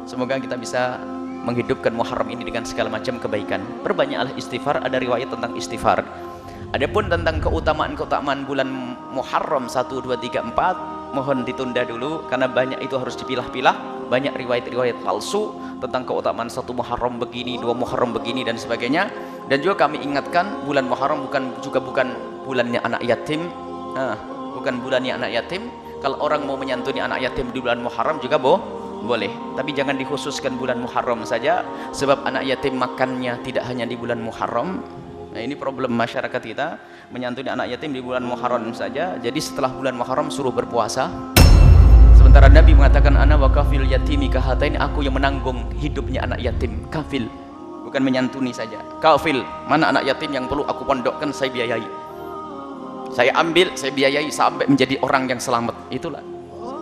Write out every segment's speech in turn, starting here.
Semoga kita bisa menghidupkan Muharram ini dengan segala macam kebaikan. Perbanyaklah istighfar, ada riwayat tentang istighfar. Adapun tentang keutamaan bulan Muharram 1, 2, 3, 4, mohon ditunda dulu karena banyak itu harus dipilah-pilah. Banyak riwayat-riwayat palsu tentang keutamaan 1 Muharram begini, 2 Muharram begini dan sebagainya. Dan juga kami ingatkan bulan Muharram bukan bulannya anak yatim. Bukan bulannya anak yatim. Kalau orang mau menyantuni anak yatim di bulan Muharram juga boleh, tapi jangan dikhususkan bulan Muharram saja, sebab anak yatim makannya tidak hanya di bulan Muharram. Nah, ini problem masyarakat kita, menyantuni anak yatim di bulan Muharram saja. Jadi setelah bulan Muharram suruh berpuasa. Sementara Nabi mengatakan ana wa kafil yatimi kahatain, aku yang menanggung hidupnya anak yatim. Kafil, bukan menyantuni saja. Kafil, mana anak yatim yang perlu aku pondokkan, saya biayai. Saya ambil, saya biayai sampai menjadi orang yang selamat. Itulah.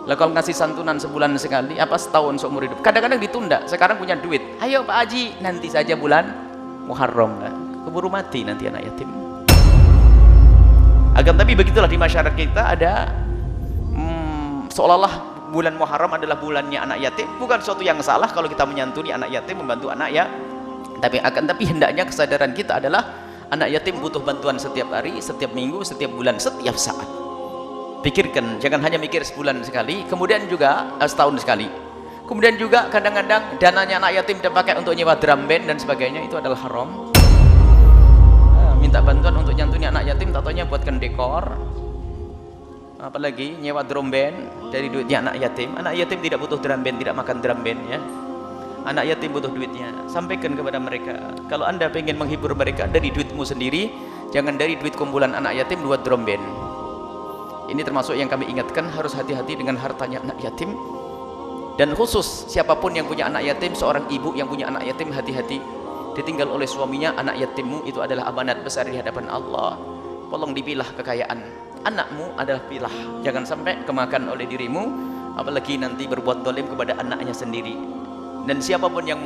Lah kalau ngasih santunan sebulan sekali, apa setahun seumur hidup? Kadang-kadang ditunda. Sekarang punya duit, ayo Pak Haji, nanti saja bulan Muharram. Keburu mati nanti anak yatim. Akan tapi begitulah di masyarakat kita ada seolah-olah bulan Muharram adalah bulannya anak yatim. Bukan suatu yang salah kalau kita menyantuni anak yatim, membantu anak ya. Tapi hendaknya kesadaran kita adalah anak yatim butuh bantuan setiap hari, setiap minggu, setiap bulan, setiap saat. Pikirkan, jangan hanya mikir sebulan sekali, kemudian juga setahun sekali. Kemudian juga kadang-kadang dananya anak yatim dipakai untuk nyewa drum band dan sebagainya, itu adalah haram. Minta bantuan untuk nyantuni anak yatim, tatonya buatkan dekor. Apalagi nyewa drum band dari duitnya anak yatim. Anak yatim tidak butuh drum band, tidak makan drum band ya. Anak yatim butuh duitnya. Sampaikan kepada mereka, kalau Anda pengen menghibur mereka dari duitmu sendiri, jangan dari duit kumpulan anak yatim buat drum band. Ini termasuk yang kami ingatkan, harus hati-hati dengan hartanya anak yatim. Dan khusus siapapun yang punya anak yatim, seorang ibu yang punya anak yatim, hati-hati. Ditinggal oleh suaminya, anak yatimmu itu adalah amanat besar di hadapan Allah. Tolong dipilah kekayaan. Anakmu adalah pilah. Jangan sampai kemakan oleh dirimu, apalagi nanti berbuat dolim kepada anaknya sendiri. Dan siapapun yang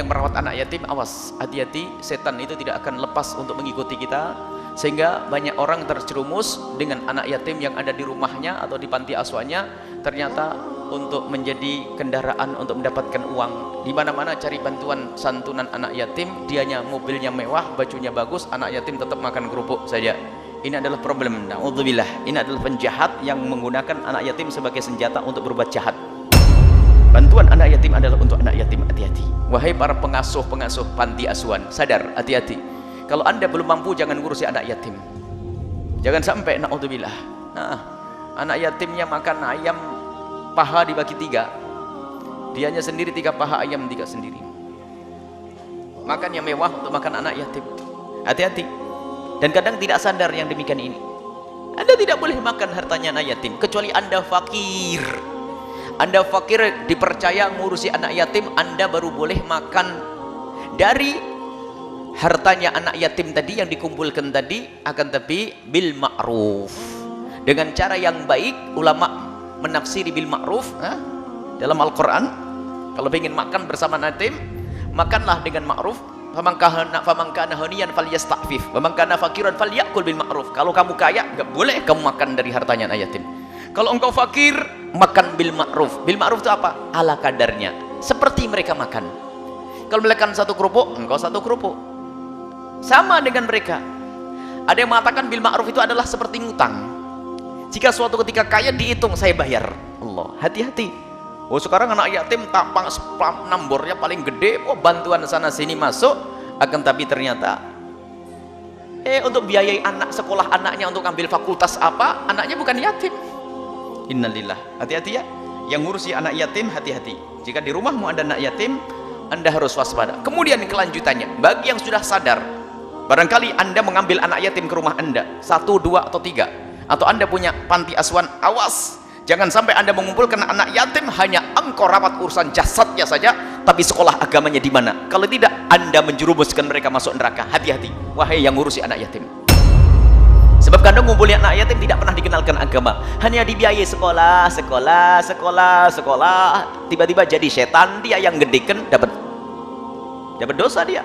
merawat anak yatim, awas, hati-hati, setan itu tidak akan lepas untuk mengikuti kita, sehingga banyak orang terjerumus dengan anak yatim yang ada di rumahnya atau di panti asuhannya, ternyata untuk menjadi kendaraan untuk mendapatkan uang. Di mana-mana cari bantuan santunan anak yatim, dianya mobilnya mewah, bajunya bagus, anak yatim tetap makan kerupuk saja. Ini adalah problem. Na'udzubillah. Ini adalah penjahat yang menggunakan anak yatim sebagai senjata untuk berbuat jahat. Bantuan anak yatim adalah untuk anak yatim, hati-hati. Wahai para pengasuh panti asuhan, sadar, hati-hati. Kalau Anda belum mampu, jangan ngurusi anak yatim. Jangan sampai, na'udzubillah. Anak yatimnya makan ayam paha dibagi 3. Dianya sendiri 3 paha ayam, 3 sendiri. Makan yang mewah untuk makan anak yatim. Hati-hati. Dan kadang tidak sadar yang demikian ini. Anda tidak boleh makan hartanya anak yatim kecuali Anda fakir. Anda fakir dipercaya ngurusi anak yatim, Anda baru boleh makan dari hartanya anak yatim tadi yang dikumpulkan tadi, akan tapi bil ma'ruf, dengan cara yang baik. Ulama menafsiri bil ma'ruf dalam Al-Quran, kalau ingin makan bersama anak yatim, makanlah dengan ma'ruf. Faman kana ghaniyan falyasta'fif, faman kana fakiran falyakul bil ma'ruf. Kalau kamu kaya, enggak boleh kamu makan dari hartanya anak yatim. Kalau engkau fakir, makan bil ma'ruf. Bil ma'ruf itu apa? Ala kadarnya, seperti mereka makan. Kalau mereka 1 kerupuk, engkau 1 kerupuk, sama dengan mereka. Ada yang mengatakan bil ma'ruf itu adalah seperti ngutang. Jika suatu ketika kaya, dihitung, saya bayar. Allah, hati-hati. Oh, sekarang anak yatim tapang nombornya paling gede, bantuan sana sini masuk, akan tapi ternyata untuk biayai anak sekolah anaknya, untuk ambil fakultas apa, anaknya bukan yatim. Innalillah. Hati-hati ya, yang ngurusi anak yatim, hati-hati. Jika di rumahmu ada anak yatim, Anda harus waspada. Kemudian kelanjutannya, bagi yang sudah sadar, barangkali Anda mengambil anak yatim ke rumah Anda 1, 2, atau 3, atau Anda punya panti asuhan, awas, jangan sampai Anda mengumpulkan anak yatim hanya engkau rawat urusan jasadnya saja, tapi sekolah agamanya di mana? Kalau tidak, Anda menjerumuskan mereka masuk neraka. Hati-hati, wahai yang ngurusi anak yatim. Sebab kadang ngumpulin anak yatim tidak pernah dikenalkan agama, hanya dibiayai sekolah, tiba-tiba jadi setan, dia yang gedekan, dapat dosa dia.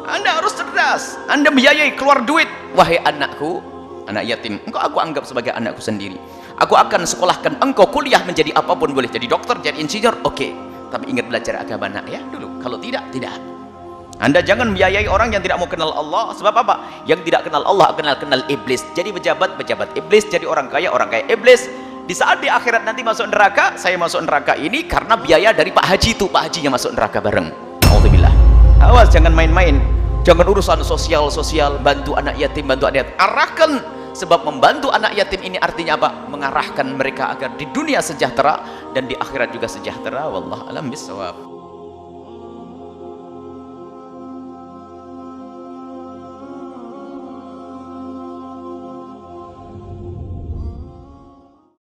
Anda harus cerdas. Anda biayai, keluar duit. Wahai anakku, anak yatim, engkau aku anggap sebagai anakku sendiri. Aku akan sekolahkan engkau kuliah menjadi apapun, boleh jadi dokter, jadi insinyur, oke. Tapi ingat belajar agama nak ya dulu. Kalau tidak, tidak. Anda jangan membiayai orang yang tidak mau kenal Allah. Sebab apa? Yang tidak kenal Allah kenal iblis. Jadi pejabat iblis, jadi orang kaya iblis. Di saat di akhirat nanti masuk neraka, saya masuk neraka ini karena biaya dari Pak Haji itu. Pak Hajinya masuk neraka bareng. Alhamdulillah. Awas, jangan main-main. Jangan urusan sosial, bantu anak yatim, arahkan. Sebab membantu anak yatim ini artinya apa? Mengarahkan mereka agar di dunia sejahtera dan di akhirat juga sejahtera. Wallahu a'lam bishawab.